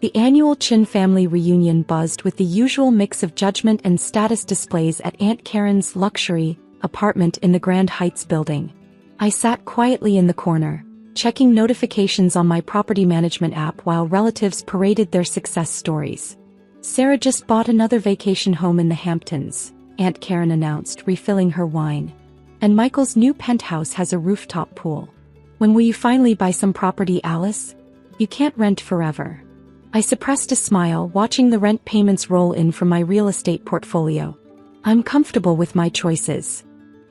The annual Chin family reunion buzzed with the usual mix of judgment and status displays at Aunt Karen's luxury apartment in the Grand Heights building. I sat quietly in the corner, checking notifications on my property management app while relatives paraded their success stories. "Sarah just bought another vacation home in the Hamptons," Aunt Karen announced, refilling her wine. "And Michael's new penthouse has a rooftop pool. When will you finally buy some property, Alice? You can't rent forever." I suppressed a smile, watching the rent payments roll in from my real estate portfolio. I'm comfortable with my choices.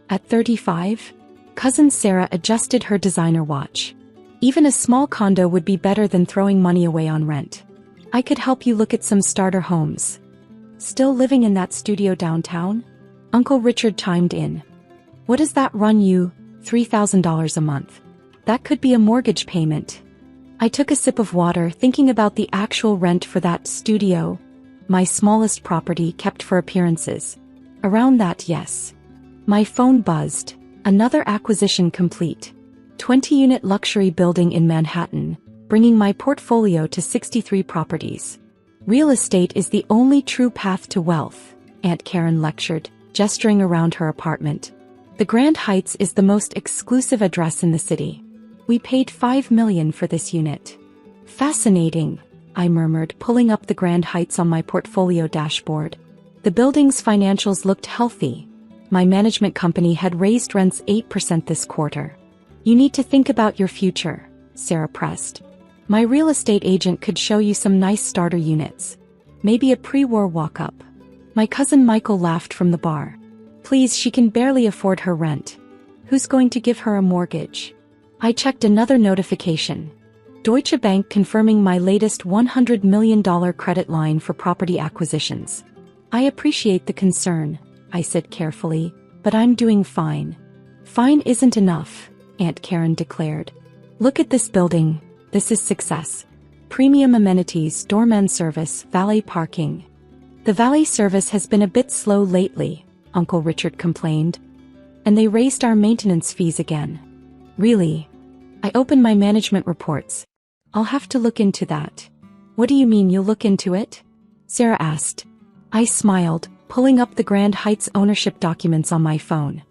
At 35, cousin Sarah adjusted her designer watch. Even a small condo would be better than throwing money away on rent. I could help you look at some starter homes. Still living in that studio downtown? Uncle Richard chimed in. What does that run you? $3,000 a month. That could be a mortgage payment. I took a sip of water, thinking about the actual rent for that studio, my smallest property kept for appearances. Around that, yes. My phone buzzed. Another acquisition complete. 20-unit luxury building in Manhattan, bringing my portfolio to 63 properties. Real estate is the only true path to wealth, Aunt Karen lectured, gesturing around her apartment. The Grand Heights is the most exclusive address in the city. We paid $5 million for this unit. Fascinating, I murmured, pulling up the Grand Heights on my portfolio dashboard. The building's financials looked healthy. My management company had raised rents 8% this quarter. You need to think about your future, Sarah pressed. My real estate agent could show you some nice starter units. Maybe a pre-war walk-up. My cousin Michael laughed from the bar. Please, she can barely afford her rent. Who's going to give her a mortgage? I checked another notification. Deutsche Bank confirming my latest $100 million credit line for property acquisitions. I appreciate the concern, I said carefully, but I'm doing fine. Fine isn't enough, Aunt Karen declared. Look at this building. This is success. Premium amenities, doorman service, valet parking. The valet service has been a bit slow lately, Uncle Richard complained. And they raised our maintenance fees again. Really? I opened my management reports. I'll have to look into that. What do you mean you'll look into it? Sarah asked. I smiled, pulling up the Grand Heights ownership documents on my phone.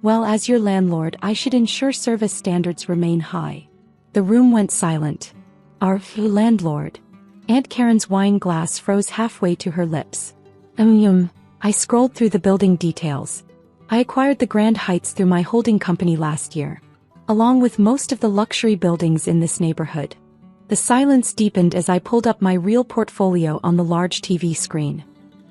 Well, as your landlord, I should ensure service standards remain high. The room went silent. Our landlord. Aunt Karen's wine glass froze halfway to her lips. I scrolled through the building details. I acquired the Grand Heights through my holding company last year, along with most of the luxury buildings in this neighborhood. The silence deepened as I pulled up my real portfolio on the large TV screen.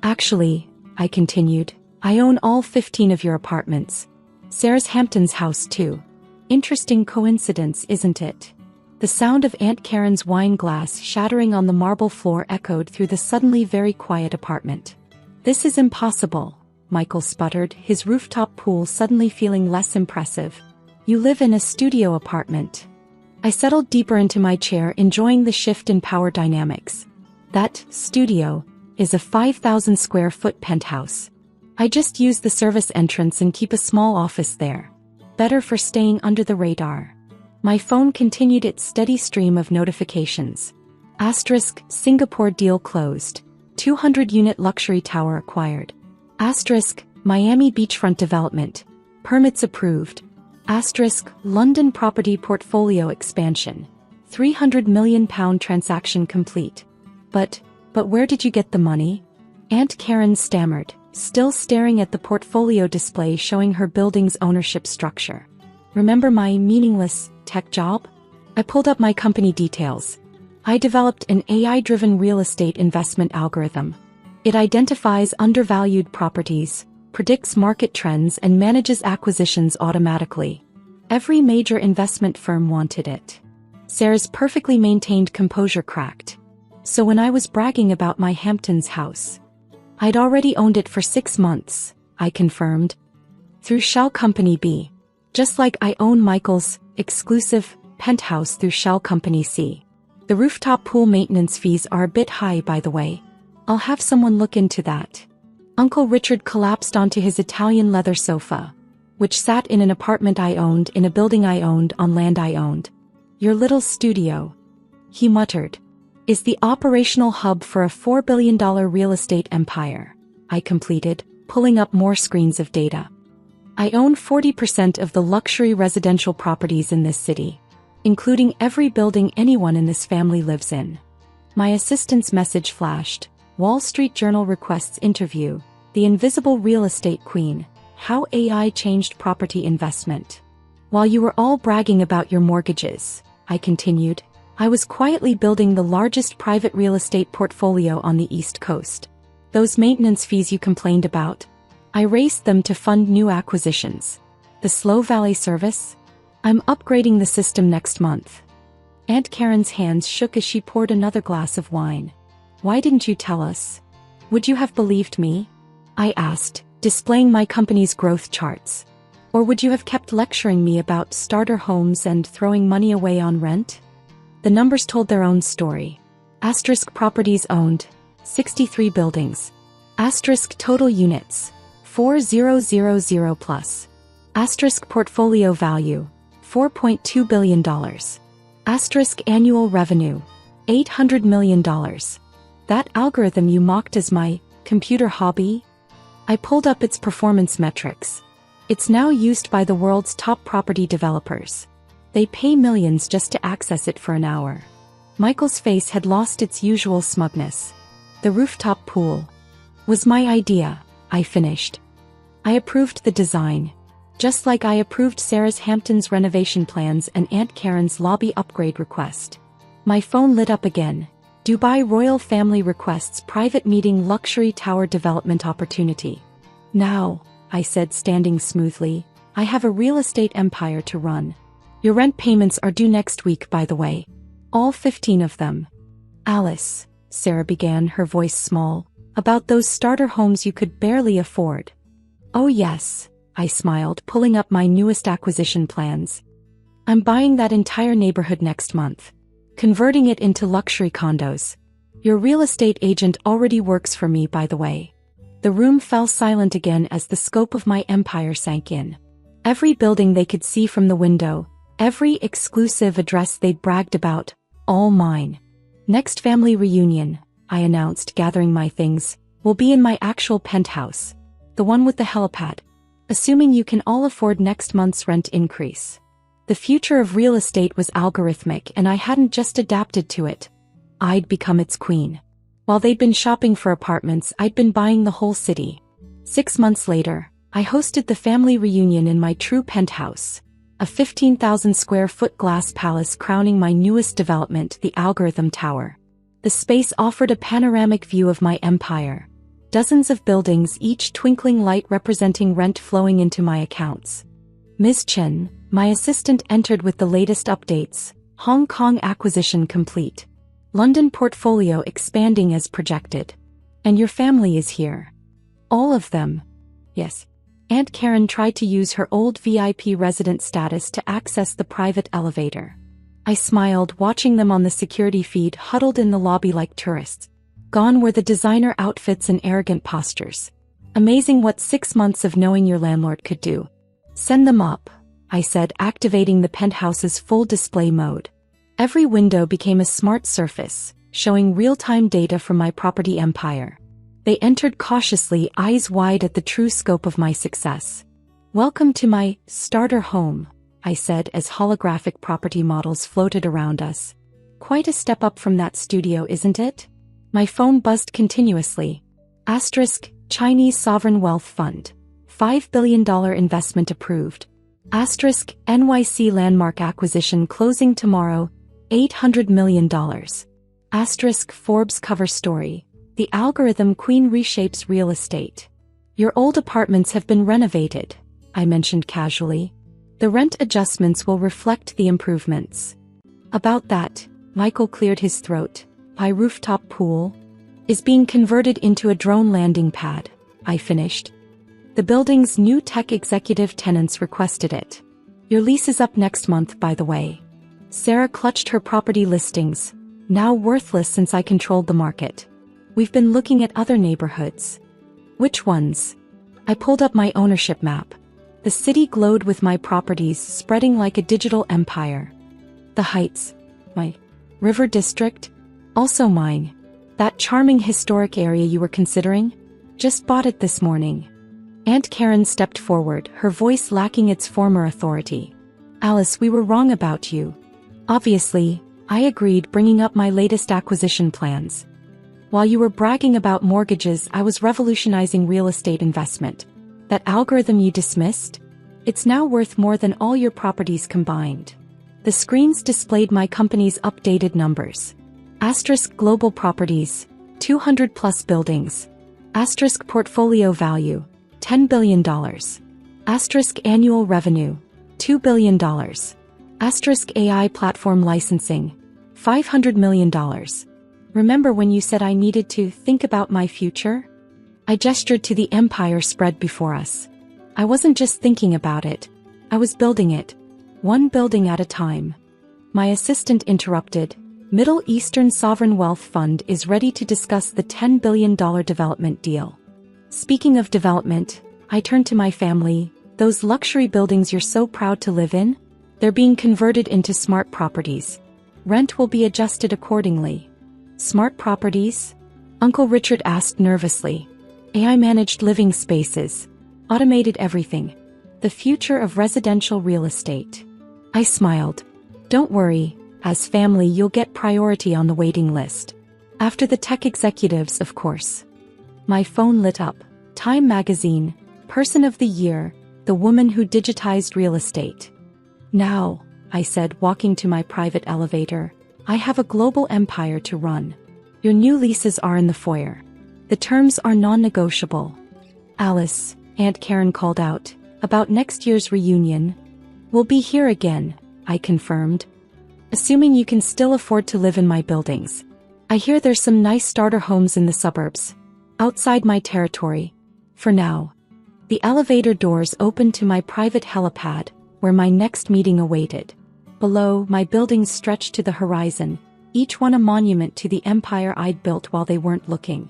Actually, I continued, I own all 15 of your apartments. Sarah's Hamptons house too. Interesting coincidence, isn't it? The sound of Aunt Karen's wine glass shattering on the marble floor echoed through the suddenly very quiet apartment. This is impossible, Michael sputtered, his rooftop pool suddenly feeling less impressive. You live in a studio apartment. I settled deeper into my chair, enjoying the shift in power dynamics. That studio is a 5,000 square foot penthouse. I just use the service entrance and keep a small office there. Better for staying under the radar. My phone continued its steady stream of notifications. Asterisk, Singapore deal closed. 200-unit luxury tower acquired. Asterisk, Miami beachfront development. Permits approved. Asterisk, London property portfolio expansion. £300 million transaction complete. But where did you get the money? Aunt Karen stammered, still staring at the portfolio display showing her building's ownership structure. Remember my meaningless tech job? I pulled up my company details. I developed an AI-driven real estate investment algorithm. It identifies undervalued properties, predicts market trends, and manages acquisitions automatically. Every major investment firm wanted it. Sarah's perfectly maintained composure cracked. So when I was bragging about my Hamptons house, I'd already owned it for 6 months, I confirmed. Through Shell Company B. Just like I own Michael's exclusive penthouse through Shell Company C. The rooftop pool maintenance fees are a bit high, by the way. I'll have someone look into that. Uncle Richard collapsed onto his Italian leather sofa, which sat in an apartment I owned, in a building I owned, on land I owned. Your little studio, he muttered. is the operational hub for a $4 billion real estate empire, I completed, pulling up more screens of data. I own 40% of the luxury residential properties in this city, including every building anyone in this family lives in. My assistant's message flashed. Wall Street Journal requests interview, the invisible real estate queen, how AI changed property investment. While you were all bragging about your mortgages, I continued, I was quietly building the largest private real estate portfolio on the East Coast. Those maintenance fees you complained about, I raced them to fund new acquisitions. The slow valet service? I'm upgrading the system next month. Aunt Karen's hands shook as she poured another glass of wine. Why didn't you tell us? Would you have believed me? I asked, displaying my company's growth charts. Or would you have kept lecturing me about starter homes and throwing money away on rent? The numbers told their own story. Asterisk properties owned, 63 buildings. Asterisk total units, 4000 plus. Asterisk portfolio value, $4.2 billion. Asterisk annual revenue, $800 million. That algorithm you mocked as my computer hobby? I pulled up its performance metrics. It's now used by the world's top property developers. They pay millions just to access it for an hour. Michael's face had lost its usual smugness. The rooftop pool was my idea, I finished. I approved the design, just like I approved Sarah's Hamptons renovation plans and Aunt Karen's lobby upgrade request. My phone lit up again. Dubai royal family requests private meeting luxury tower development opportunity. Now, I said, standing smoothly, I have a real estate empire to run. Your rent payments are due next week, by the way. All 15 of them. Alice, Sarah began, her voice small, about those starter homes you could barely afford. Oh yes, I smiled, pulling up my newest acquisition plans. I'm buying that entire neighborhood next month, converting it into luxury condos. Your real estate agent already works for me, by the way. The room fell silent again as the scope of my empire sank in. Every building they could see from the window, every exclusive address they'd bragged about, all mine. Next family reunion, I announced, gathering my things, will be in my actual penthouse, the one with the helipad, assuming you can all afford next month's rent increase. The future of real estate was algorithmic, and I hadn't just adapted to it. I'd become its queen. While they'd been shopping for apartments, I'd been buying the whole city. 6 months later, I hosted the family reunion in my true penthouse, a 15,000 square foot glass palace crowning my newest development, the Algorithm Tower. The space offered a panoramic view of my empire. Dozens of buildings, each twinkling light representing rent flowing into my accounts. Ms. Chen, my assistant, entered with the latest updates. Hong Kong acquisition complete. London portfolio expanding as projected. And your family is here. All of them. Yes. Aunt Karen tried to use her old VIP resident status to access the private elevator. I smiled, watching them on the security feed, huddled in the lobby like tourists. Gone were the designer outfits and arrogant postures. Amazing what 6 months of knowing your landlord could do. Send them up, I said, activating the penthouse's full display mode. Every window became a smart surface, showing real-time data from my property empire. They entered cautiously, eyes wide at the true scope of my success. Welcome to my starter home, I said as holographic property models floated around us. Quite a step up from that studio, isn't it? My phone buzzed continuously. Asterisk, Chinese Sovereign Wealth Fund. $5 billion investment approved. Asterisk, NYC landmark acquisition closing tomorrow. $800 million. Asterisk, Forbes cover story. The algorithm queen reshapes real estate. Your old apartments have been renovated, I mentioned casually. The rent adjustments will reflect the improvements. About that, Michael cleared his throat. My rooftop pool is being converted into a drone landing pad, I finished. The building's new tech executive tenants requested it. Your lease is up next month, by the way. Sarah clutched her property listings, now worthless since I controlled the market. We've been looking at other neighborhoods. Which ones? I pulled up my ownership map. The city glowed with my properties spreading like a digital empire. The Heights, my river district, Also mine. That charming historic area you were considering? Just bought it this morning. Aunt Karen stepped forward, her voice lacking its former authority. Alice, we were wrong about you. Obviously, I agreed, bringing up my latest acquisition plans. While you were bragging about mortgages, I was revolutionizing real estate investment. That algorithm you dismissed? It's now worth more than all your properties combined. The screens displayed my company's updated numbers. Asterisk global properties, 200 plus buildings. Asterisk portfolio value, $10 billion. Asterisk annual revenue, $2 billion. Asterisk AI platform licensing, $500 million. Remember when you said I needed to think about my future? I gestured to the empire spread before us. I wasn't just thinking about it. I was building it. One building at a time. My assistant interrupted. Middle Eastern Sovereign Wealth Fund is ready to discuss the $10 billion development deal. Speaking of development, I turned to my family. Those luxury buildings you're so proud to live in? They're being converted into smart properties. Rent will be adjusted accordingly. Smart properties? Uncle Richard asked nervously. AI-managed living spaces. Automated everything. The future of residential real estate. I smiled. Don't worry, as family you'll get priority on the waiting list. After the tech executives, of course. My phone lit up. Time magazine, Person of the Year, the woman who digitized real estate. Now, I said, walking to my private elevator, I have a global empire to run. Your new leases are in the foyer. The terms are non-negotiable. Alice, Aunt Karen called out, about next year's reunion. We'll be here again, I confirmed. Assuming you can still afford to live in my buildings. I hear there's some nice starter homes in the suburbs. Outside my territory. For now. The elevator doors opened to my private helipad, where my next meeting awaited. Below, my buildings stretched to the horizon, each one a monument to the empire I'd built while they weren't looking.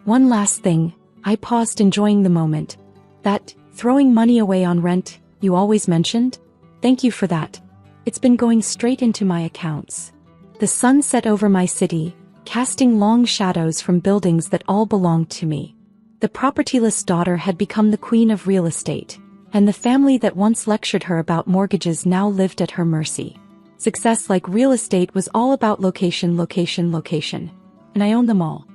One last thing, I paused, enjoying the moment. That, throwing money away on rent, you always mentioned? Thank you for that. It's been going straight into my accounts. The sun set over my city, casting long shadows from buildings that all belonged to me. The propertyless daughter had become the queen of real estate, and the family that once lectured her about mortgages now lived at her mercy. Success like real estate was all about location, location, location. And I owned them all.